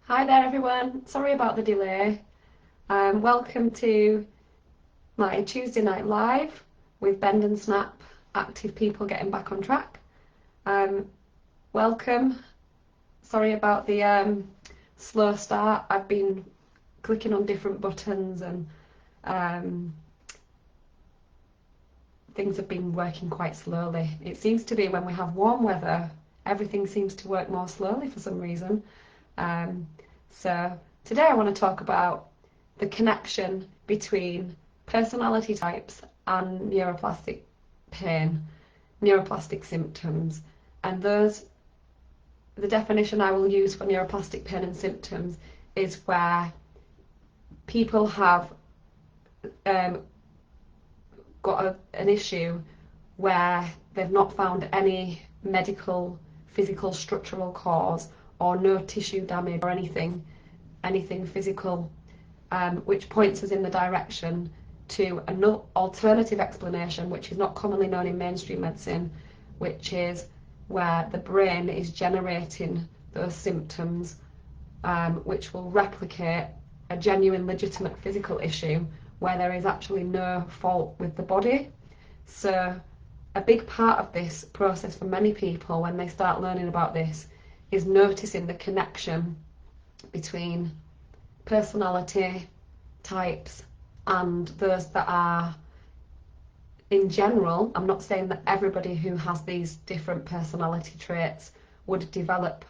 Hi there everyone, sorry about the delay. Welcome to my Tuesday night live with Bend and Snap, active people getting back on track. Welcome, sorry about the slow start. I've been clicking on different buttons and things have been working quite slowly. It seems to be when we have warm weather, everything seems to work more slowly for some reason. So today I want to talk about the connection between personality types and neuroplastic pain, neuroplastic symptoms, and the definition I will use for neuroplastic pain and symptoms is where people have got an issue where they've not found any medical, physical, structural cause or no tissue damage or anything physical, which points us in the direction to an alternative explanation, which is not commonly known in mainstream medicine, which is where the brain is generating those symptoms, which will replicate a genuine, legitimate physical issue where there is actually no fault with the body. So a big part of this process for many people when they start learning about this is noticing the connection between personality types and those that are, in general, I'm not saying that everybody who has these different personality traits would develop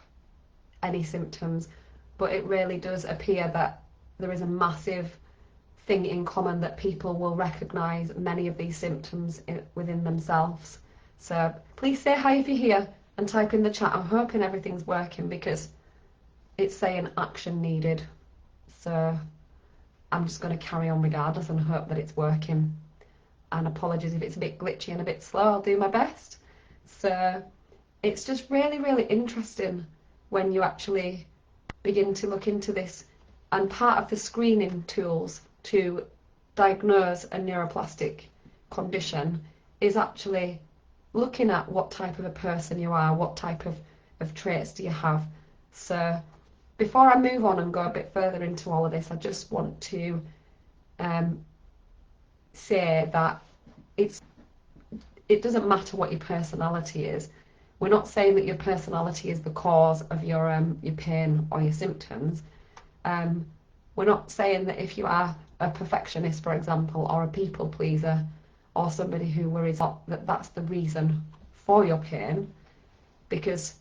any symptoms, but it really does appear that there is a massive thing in common, that people will recognise many of these symptoms within themselves. So please say hi if you're here and type in the chat. I'm hoping everything's working because it's saying action needed. So I'm just going to carry on regardless and hope that it's working. And apologies if it's a bit glitchy and a bit slow, I'll do my best. So it's just really, really interesting when you actually begin to look into this. And part of the screening tools to diagnose a neuroplastic condition is actually looking at what type of a person you are, what type of traits do you have. So before I move on and go a bit further into all of this, I just want to say that it doesn't matter what your personality is. We're not saying that your personality is the cause of your pain or your symptoms. We're not saying that if you are a perfectionist, for example, or a people pleaser, or somebody who worries that that's the reason for your pain, because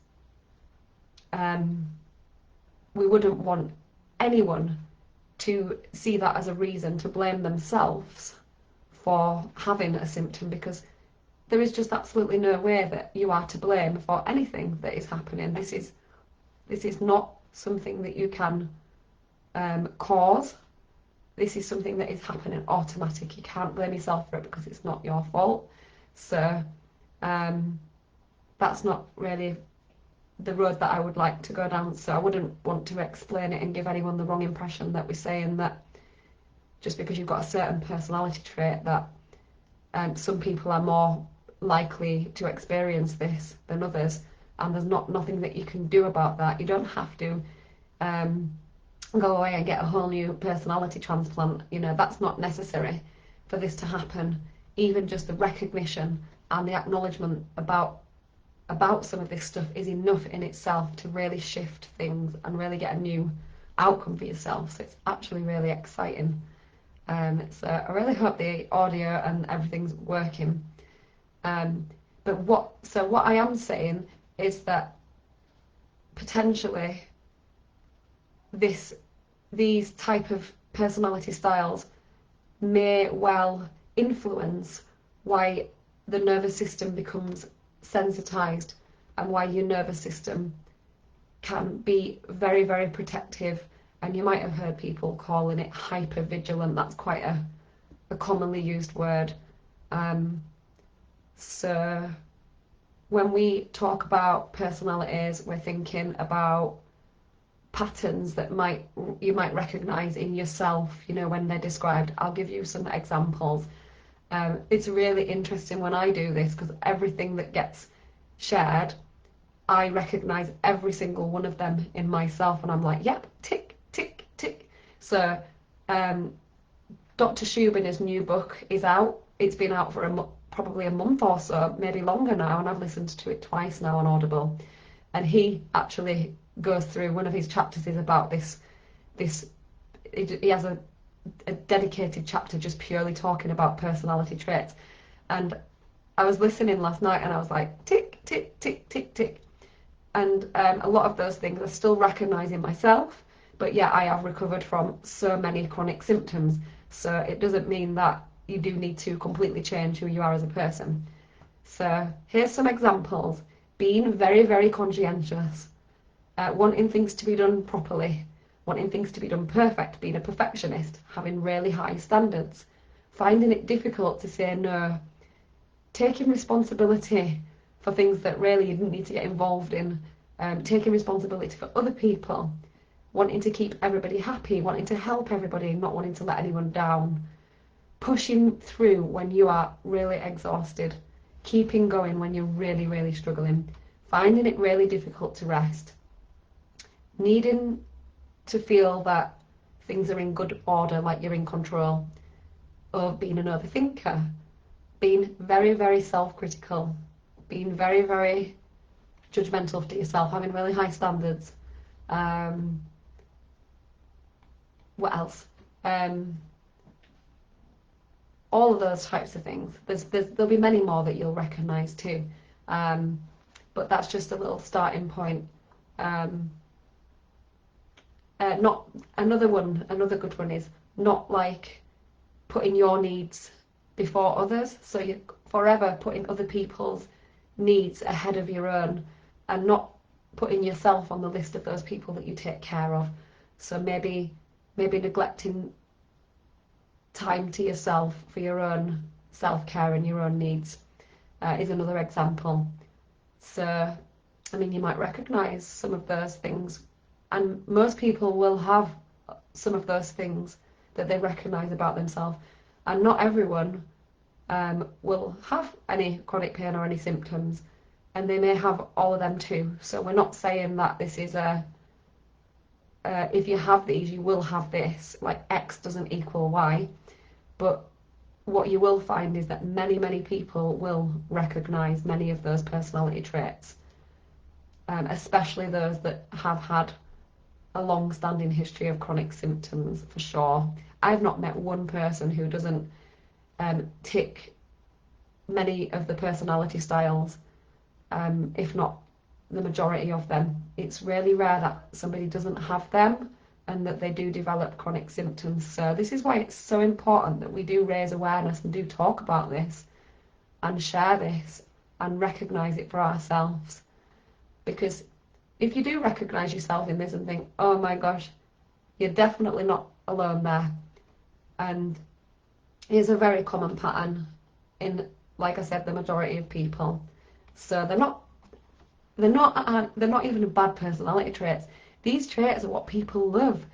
we wouldn't want anyone to see that as a reason to blame themselves for having a symptom, because there is just absolutely no way that you are to blame for anything that is happening. This is not something that you can cause. This is something that is happening automatic. You can't blame yourself for it because it's not your fault. So that's not really the road that I would like to go down. So I wouldn't want to explain it and give anyone the wrong impression that we're saying that just because you've got a certain personality trait that some people are more likely to experience this than others, and there's nothing that you can do about that. You don't have to go away and get a whole new personality transplant. You know, that's not necessary for this to happen. Even just the recognition and the acknowledgement about some of this stuff is enough in itself to really shift things and really get a new outcome for yourself. So it's actually really exciting. So I really hope the audio and everything's working. But what I am saying is that potentially these type of personality styles may well influence why the nervous system becomes sensitized and why your nervous system can be very, very protective. And you might have heard people calling it hypervigilant. That's quite a commonly used word. So when we talk about personalities, we're thinking about patterns that you might recognize in yourself, you know, when they're described. I'll give you some examples. It's really interesting when I do this because everything that gets shared I recognise every single one of them in myself, and I'm like, yep, tick, tick, tick. So Dr. Shubin's new book is out. It's been out for probably a month or so, maybe longer now, and I've listened to it twice now on Audible. And he actually goes through, one of his chapters is about this. He has a dedicated chapter just purely talking about personality traits. And I was listening last night and I was like, tick, tick, tick, tick, tick. And a lot of those things I still recognise in myself, but yeah, I have recovered from so many chronic symptoms. So it doesn't mean that you do need to completely change who you are as a person. So here's some examples. Being very, very conscientious, wanting things to be done properly, wanting things to be done perfect, being a perfectionist, having really high standards, finding it difficult to say no, taking responsibility for things that really you didn't need to get involved in, taking responsibility for other people, wanting to keep everybody happy, wanting to help everybody, not wanting to let anyone down, pushing through when you are really exhausted, keeping going when you're really, really struggling, finding it really difficult to rest, needing to feel that things are in good order, like you're in control, or being an overthinker, being very, very self-critical, being very, very judgmental to yourself, having really high standards. What else? All of those types of things. There'll be many more that you'll recognise too, but that's just a little starting point. Not another good one is not like putting your needs before others. So you're forever putting other people's needs ahead of your own, and not putting yourself on the list of those people that you take care of. So maybe neglecting time to yourself for your own self-care and your own needs is another example. So, I mean, you might recognise some of those things, and most people will have some of those things that they recognise about themselves, and not everyone will have any chronic pain or any symptoms, and they may have all of them too. So we're not saying that this is if you have these, you will have this, like X doesn't equal Y, but what you will find is that many people will recognise many of those personality traits, especially those that have had a long-standing history of chronic symptoms, for sure. I've not met one person who doesn't tick many of the personality styles, if not the majority of them. It's really rare that somebody doesn't have them and that they do develop chronic symptoms. So this is why it's so important that we do raise awareness and do talk about this and share this and recognise it for ourselves. Because if you do recognise yourself in this and think, oh my gosh, you're definitely not alone there. And it's a very common pattern in, like I said, the majority of people. So they're not even bad personality traits. These traits are what people love.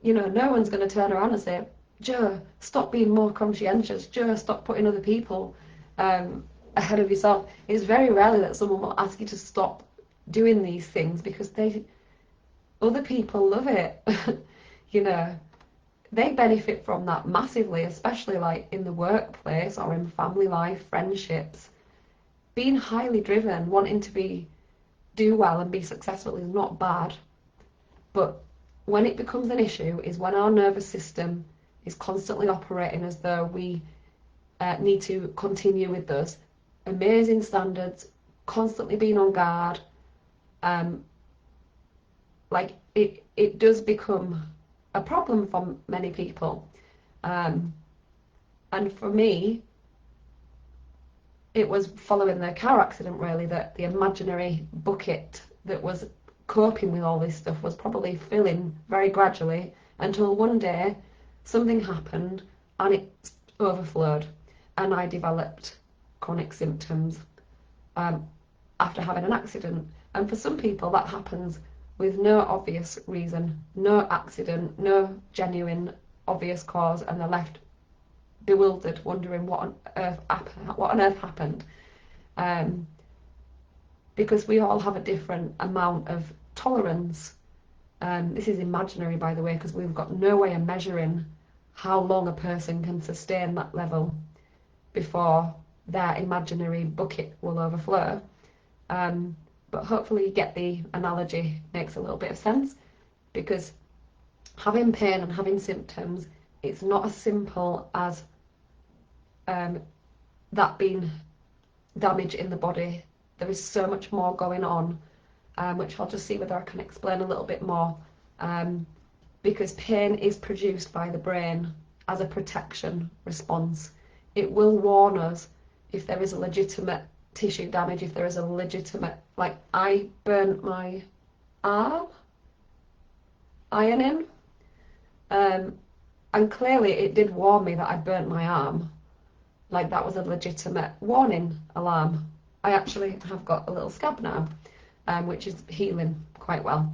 You know, no one's going to turn around and say, Joe, stop being more conscientious. Joe, stop putting other people ahead of yourself. It's very rarely that someone will ask you to stop doing these things because other people love it. You know, they benefit from that massively, especially like in the workplace or in family life, friendships. Being highly driven, wanting to do well and be successful is not bad, but when it becomes an issue is when our nervous system is constantly operating as though we need to continue with those amazing standards, constantly being on guard. Like it does become a problem for many people, and for me it was following the car accident really that the imaginary bucket that was coping with all this stuff was probably filling very gradually until one day something happened and it overflowed and I developed chronic symptoms after having an accident. And for some people that happens with no obvious reason, no accident, no genuine obvious cause, and they're left bewildered, wondering what on earth happened. because we all have a different amount of tolerance. This is imaginary, by the way, because we've got no way of measuring how long a person can sustain that level before their imaginary bucket will overflow. But hopefully you get the analogy, makes a little bit of sense, because having pain and having symptoms, it's not as simple as that being damage in the body. There is so much more going on, which I'll just see whether I can explain a little bit more, because pain is produced by the brain as a protection response. It will warn us if there is a legitimate tissue damage, if there is a legitimate, like I burnt my arm ironing, and clearly it did warn me that I burnt my arm. Like that was a legitimate warning alarm. I actually have got a little scab now, which is healing quite well.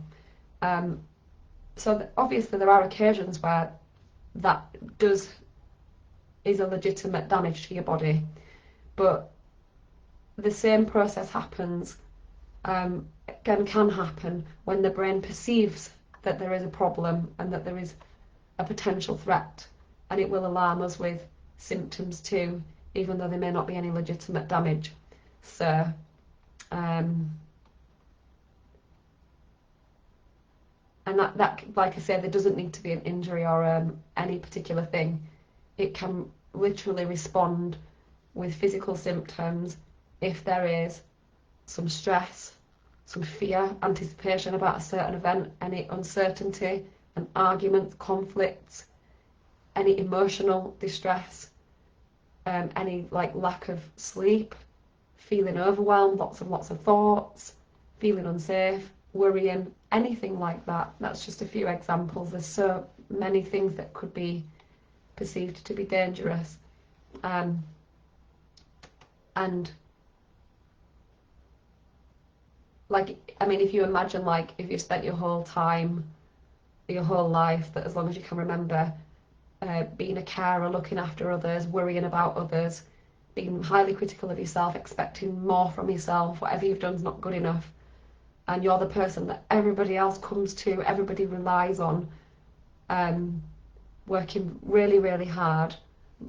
So obviously there are occasions where that is a legitimate damage to your body, but the same process happens, can happen when the brain perceives that there is a problem and that there is a potential threat, and it will alarm us with symptoms too, even though there may not be any legitimate damage. So and that like I said, there doesn't need to be an injury or any particular thing. It can literally respond with physical symptoms if there is some stress, some fear, anticipation about a certain event, any uncertainty, an argument, conflicts, any emotional distress, any like lack of sleep, feeling overwhelmed, lots and lots of thoughts, feeling unsafe, worrying, anything like that. That's just a few examples. There's so many things that could be perceived to be dangerous. And like, I mean, if you imagine, like, if you've spent your whole life, that as long as you can remember, being a carer, looking after others, worrying about others, being highly critical of yourself, expecting more from yourself, whatever you've done is not good enough, and you're the person that everybody else comes to, everybody relies on, working really, really hard,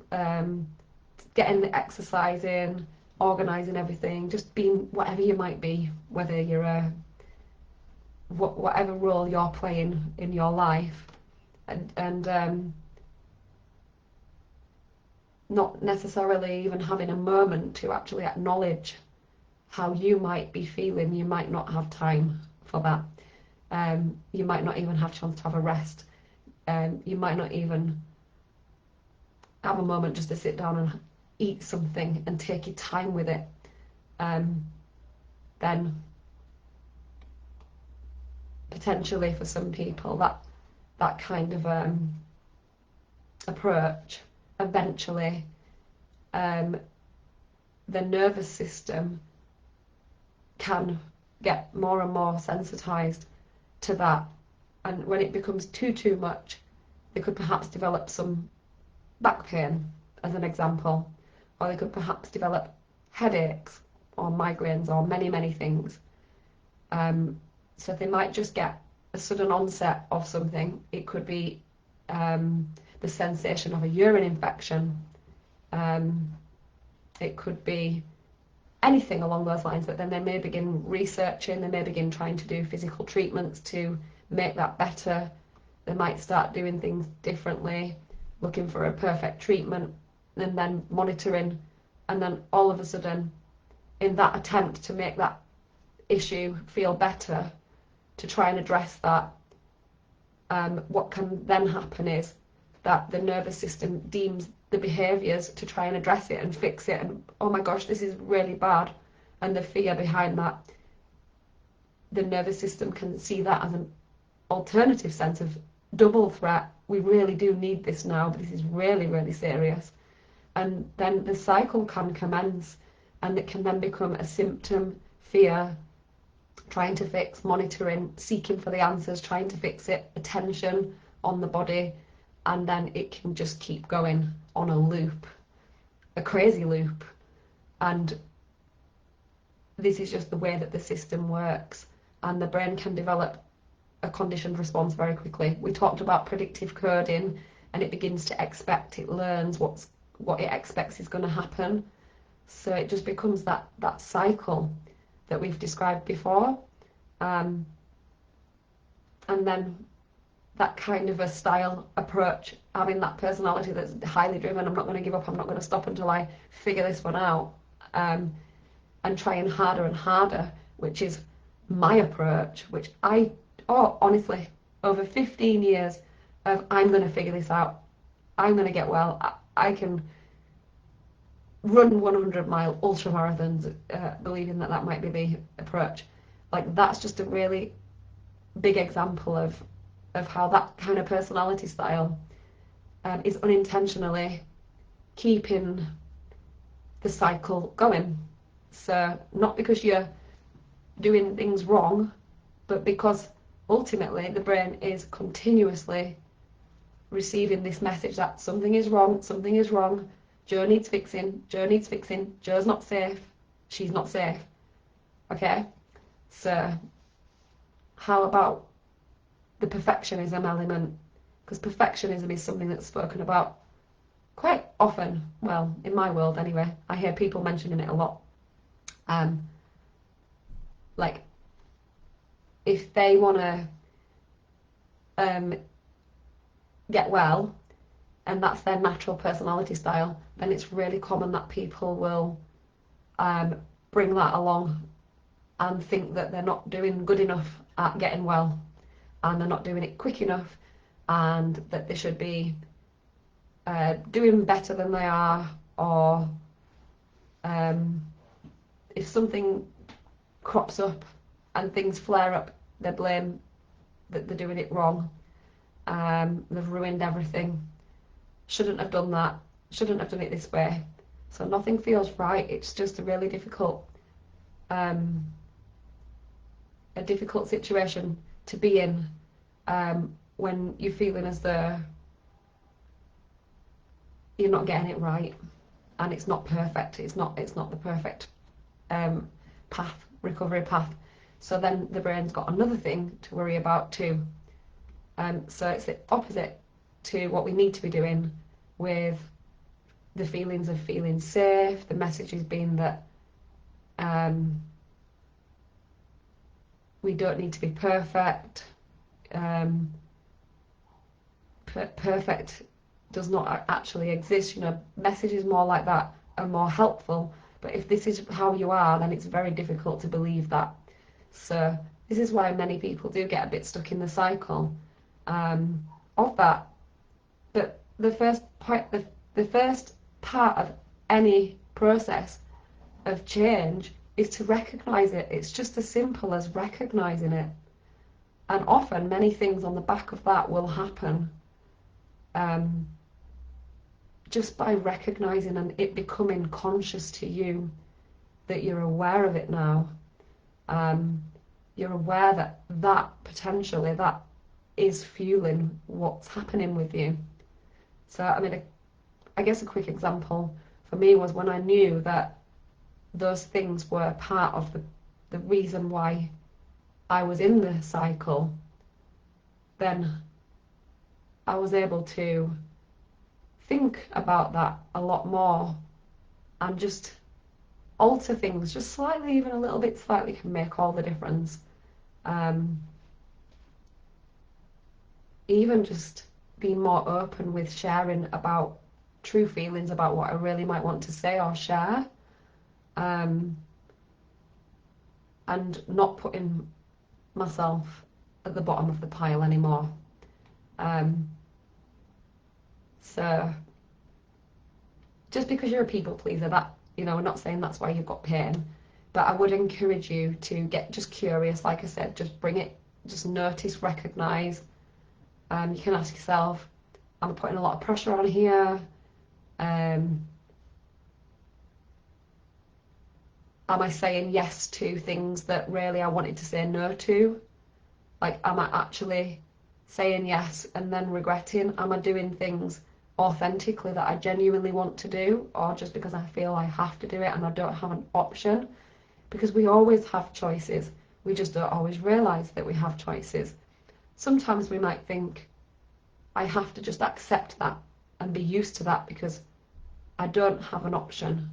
getting the exercise in, organising everything, just being whatever you might be, whether you're whatever role you're playing in your life, and not necessarily even having a moment to actually acknowledge how you might be feeling. You might not have time for that. You might not even have a chance to have a rest. You might not even have a moment just to sit down and eat something and take your time with it. Then potentially for some people that kind of approach, eventually the nervous system can get more and more sensitized to that, and when it becomes too much, they could perhaps develop some back pain, as an example, or they could perhaps develop headaches or migraines or many things. So they might just get a sudden onset of something. It could be the sensation of a urine infection. It could be anything along those lines, but then they may begin researching, they may begin trying to do physical treatments to make that better. They might start doing things differently, looking for a perfect treatment, and then monitoring, and then all of a sudden, in that attempt to make that issue feel better, to try and address that, what can then happen is that the nervous system deems the behaviours to try and address it and fix it, and oh my gosh, this is really bad, and the fear behind that, the nervous system can see that as an alternative sense of double threat. We really do need this now, but this is really serious. And then the cycle can commence, and it can then become a symptom, fear, trying to fix, monitoring, seeking for the answers, trying to fix it, attention on the body, and then it can just keep going on a loop, a crazy loop. And this is just the way that the system works, and the brain can develop a conditioned response very quickly. We talked about predictive coding, and it begins to expect, it learns what it expects is going to happen. So it just becomes that cycle that we've described before. And then that kind of a style approach, having that personality that's highly driven, I'm not going to give up, I'm not going to stop until I figure this one out, and trying harder and harder, which is my approach, which honestly, over 15 years of I'm going to figure this out, I'm going to get well, I can run 100-mile ultra marathons, believing that might be the approach. Like, that's just a really big example of how that kind of personality style is unintentionally keeping the cycle going. So not because you're doing things wrong, but because ultimately the brain is continuously receiving this message that something is wrong, Joe needs fixing, Joe's not safe, she's not safe. Okay, so how about the perfectionism element? Because perfectionism is something that's spoken about quite often, well, in my world anyway. I hear people mentioning it a lot. Like, if they want to get well, and that's their natural personality style, then it's really common that people will bring that along and think that they're not doing good enough at getting well, and they're not doing it quick enough, and that they should be doing better than they are, or if something crops up and things flare up, they blame that they're doing it wrong. They've ruined everything. Shouldn't have done that. Shouldn't have done it this way. So nothing feels right. It's just a really difficult situation to be in when you're feeling as though you're not getting it right, and it's not perfect. It's not the perfect recovery path. So then the brain's got another thing to worry about too. So it's the opposite to what we need to be doing with the feelings of feeling safe. The message has been that we don't need to be perfect. Perfect does not actually exist. Messages more like that are more helpful. But if this is how you are, then it's very difficult to believe that. So this is why many people do get a bit stuck in the cycle of that. But the first part of any process of change is to recognise it. It's just as simple as recognising it. And often many things on the back of that will happen just by recognising and it becoming conscious to you that you're aware of it now. You're aware that potentially that is fueling what's happening with you. So I mean, I guess a quick example for me was when I knew that those things were part of the reason why I was in the cycle, then I was able to think about that a lot more and just alter things just slightly, even a little bit slightly, can make all the difference. Even just being more open with sharing about true feelings, about what I really might want to say or share, and not putting myself at the bottom of the pile anymore. So just because you're a people pleaser, that, we're not saying that's why you've got pain, but I would encourage you to get just curious. Like I said, just bring it, just notice, recognise. You can ask yourself, am I putting a lot of pressure on here? Am I saying yes to things that really I wanted to say no to? Like, am I actually saying yes and then regretting? Am I doing things authentically that I genuinely want to do, or just because I feel I have to do it and I don't have an option? because we always have choices. We just don't always realise that we have choices. Sometimes we might think, I have to just accept that and be used to that because I don't have an option.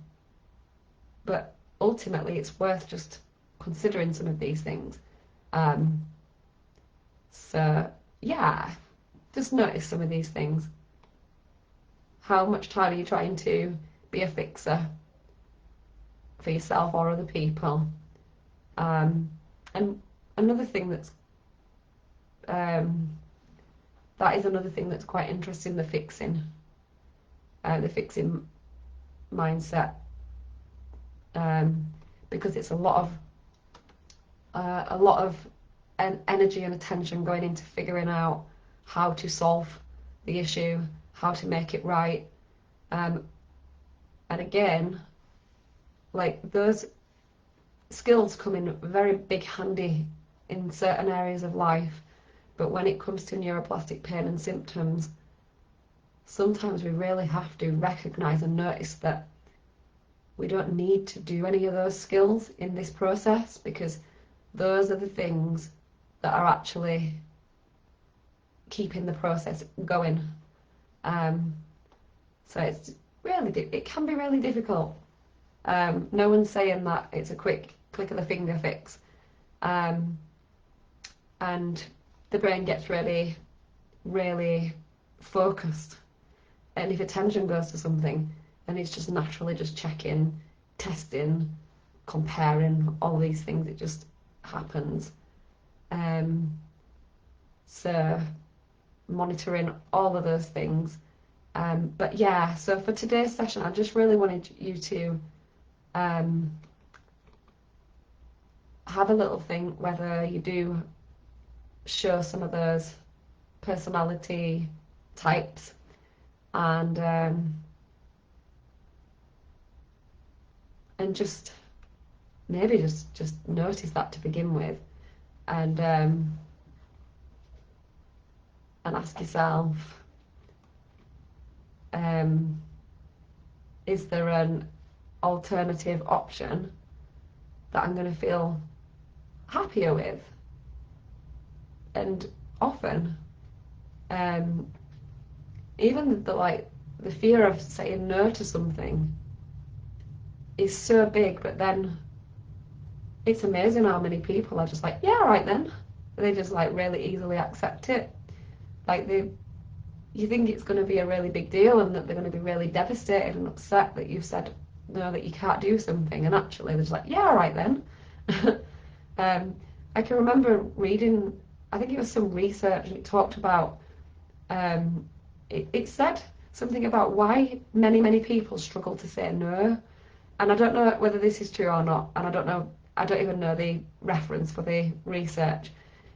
But ultimately, it's worth just considering some of these things. So, yeah, just notice some of these things. How much time are you trying to be a fixer for yourself or other people? And another thing that is another thing that's quite interesting, the fixing mindset, because it's a lot of energy and attention going into figuring out how to solve the issue, how to make it right, and again, like, those skills come in very big handy in certain areas of life, but when it comes to neuroplastic pain and symptoms, sometimes we really have to recognise and notice that we don't need to do any of those skills in this process, because those are the things that are actually keeping the process going. So it can be really difficult. No one's saying that it's a quick click of the finger fix. And the brain gets really, really focused. And if attention goes to something, then it's just naturally just checking, testing, comparing, all these things. It just happens. So monitoring all of those things. But yeah, so for today's session, I just really wanted you to have a little think whether you do show some of those personality types, and just maybe just notice that to begin with, and ask yourself, is there an alternative option that I'm going to feel happier with? And often, even the fear of saying no to something is so big, but then it's amazing how many people are just like, yeah, right then. They just like really easily accept it. Like you think it's going to be a really big deal and that they're going to be really devastated and upset that you've said no, that you can't do something, and actually they're just like, yeah, right then. I can remember reading, I think it was some research, and it talked about, it said something about why many people struggle to say no, and I don't know whether this is true or not, and I don't even know the reference for the research,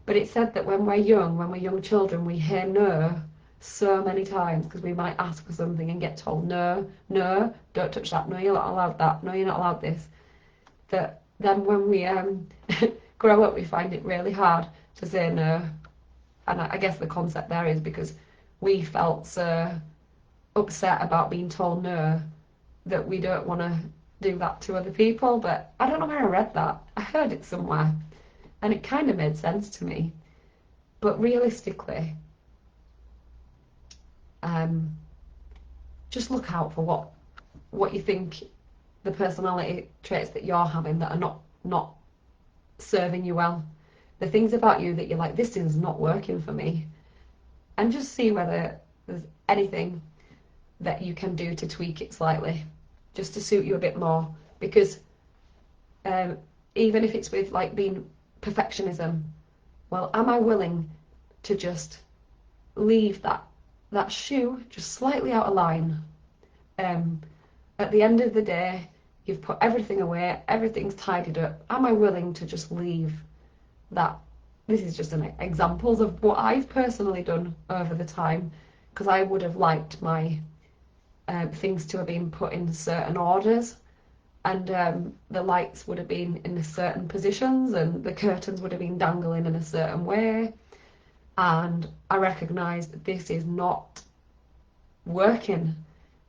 but it said that when we're young children, we hear no so many times because we might ask for something and get told no, don't touch that, no, you're not allowed that, no, you're not allowed this, that then when we grow up, we find it really hard to say no. And I guess the concept there is because we felt so upset about being told no that we don't want to do that to other people. But I don't know where I read that. I heard it somewhere and it kind of made sense to me. But realistically, just look out for what you think the personality traits that you're having that are not serving you well. The things about you that you're like, this is not working for me. And just see whether there's anything that you can do to tweak it slightly, just to suit you a bit more. Because even if it's with like being perfectionism, well, am I willing to just leave that shoe just slightly out of line? At the end of the day, you've put everything away, everything's tidied up. Am I willing to just leave that? This is just an examples of what I've personally done over the time, because I would have liked my things to have been put in certain orders, and the lights would have been in certain positions, and the curtains would have been dangling in a certain way. And I recognised that this is not working,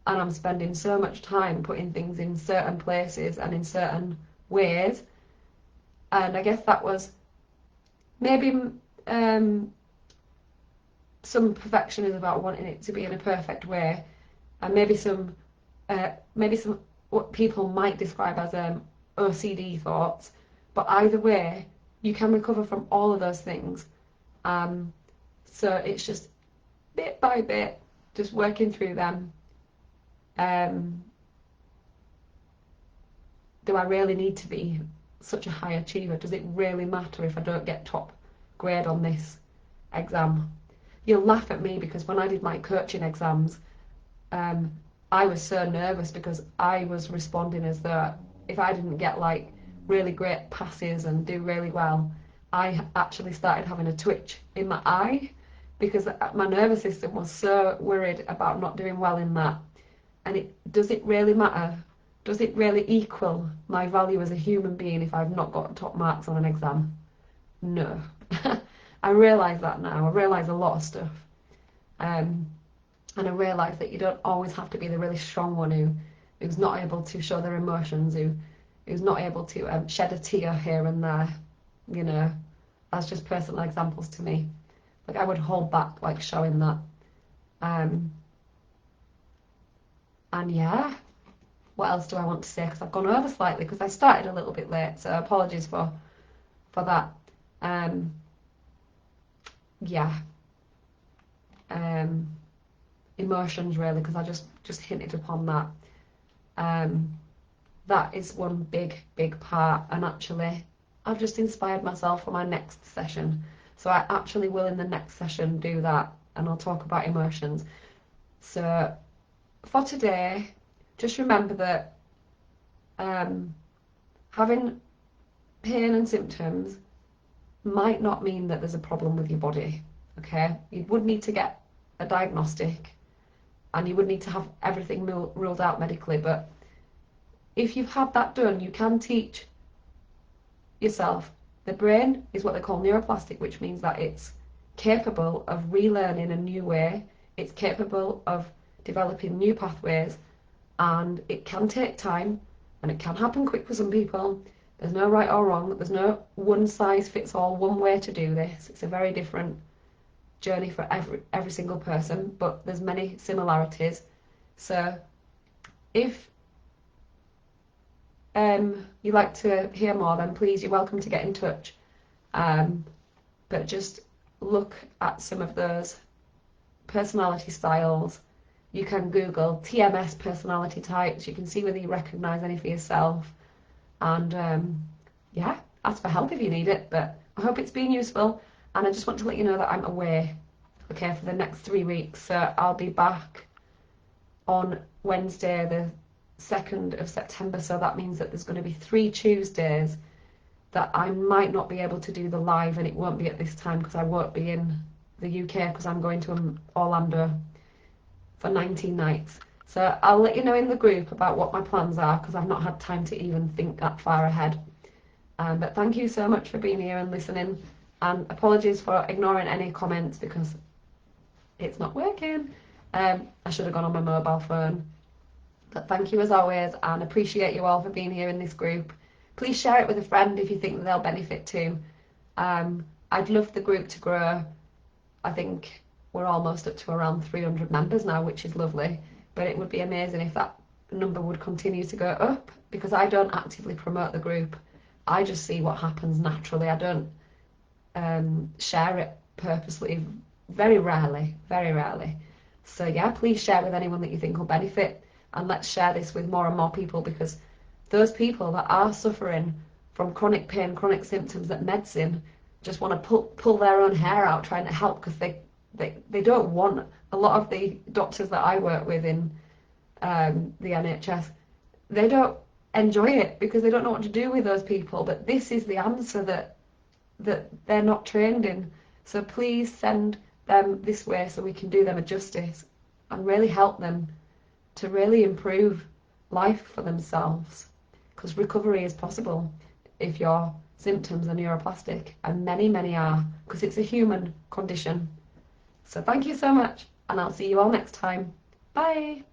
and I'm spending so much time putting things in certain places and in certain ways And I guess that was maybe some perfectionism about wanting it to be in a perfect way, and maybe some what people might describe as OCD thoughts. But either way, you can recover from all of those things. So it's just bit by bit, just working through them. Do I really need to be such a high achiever? Does it really matter if I don't get top grade on this exam? You'll laugh at me because when I did my coaching exams, I was so nervous because I was responding as though if I didn't get like really great passes and do really well, I actually started having a twitch in my eye because my nervous system was so worried about not doing well in that. And does it really matter? Does it really equal my value as a human being if I've not got top marks on an exam? No. I realise that now. I realise a lot of stuff. And I realise that you don't always have to be the really strong one who's not able to show their emotions, who's not able to shed a tear here and there. You know, that's just personal examples to me. Like I would hold back, like showing that. And yeah, what else do I want to say? Because I've gone over slightly because I started a little bit late, so apologies for that. Yeah. Emotions really, because I just hinted upon that. That is one big part, and actually I've just inspired myself for my next session, so I actually will in the next session do that, and I'll talk about emotions. So for today, just remember that having pain and symptoms might not mean that there's a problem with your body. Okay, you would need to get a diagnostic and you would need to have everything ruled out medically, but if you've had that done, you can teach yourself. The brain is what they call neuroplastic, which means that it's capable of relearning a new way, it's capable of developing new pathways, and it can take time and it can happen quick for some people. There's no right or wrong, there's no one size fits all, one way to do this. It's a very different journey for every single person, but there's many similarities. So if you'd like to hear more, then please, you're welcome to get in touch. But just look at some of those personality styles. You can Google TMS personality types. You can see whether you recognise any for yourself. And yeah, ask for help if you need it. But I hope it's been useful. And I just want to let you know that I'm away, okay, for the next 3 weeks. So I'll be back on Wednesday, the 2nd of September. So that means that there's going to be 3 Tuesdays that I might not be able to do the live, and it won't be at this time because I won't be in the UK because I'm going to Orlando for 19 nights. So I'll let you know in the group about what my plans are because I've not had time to even think that far ahead. But thank you so much for being here and listening, and apologies for ignoring any comments because it's not working. I should have gone on my mobile phone. But thank you as always, and appreciate you all for being here in this group. Please share it with a friend if you think that they'll benefit too. I'd love the group to grow. I think we're almost up to around 300 members now, which is lovely. But it would be amazing if that number would continue to go up, because I don't actively promote the group. I just see what happens naturally. I don't share it purposely, very rarely. So yeah, please share with anyone that you think will benefit, and let's share this with more and more people, because those people that are suffering from chronic pain, chronic symptoms, that medicine just want to pull their own hair out trying to help because they don't want. A lot of the doctors that I work with in the NHS, they don't enjoy it because they don't know what to do with those people, but this is the answer that they're not trained in. So please send them this way so we can do them a justice and really help them to really improve life for themselves, because recovery is possible if your symptoms are neuroplastic, and many are, because it's a human condition. So thank you so much, and I'll see you all next time. Bye.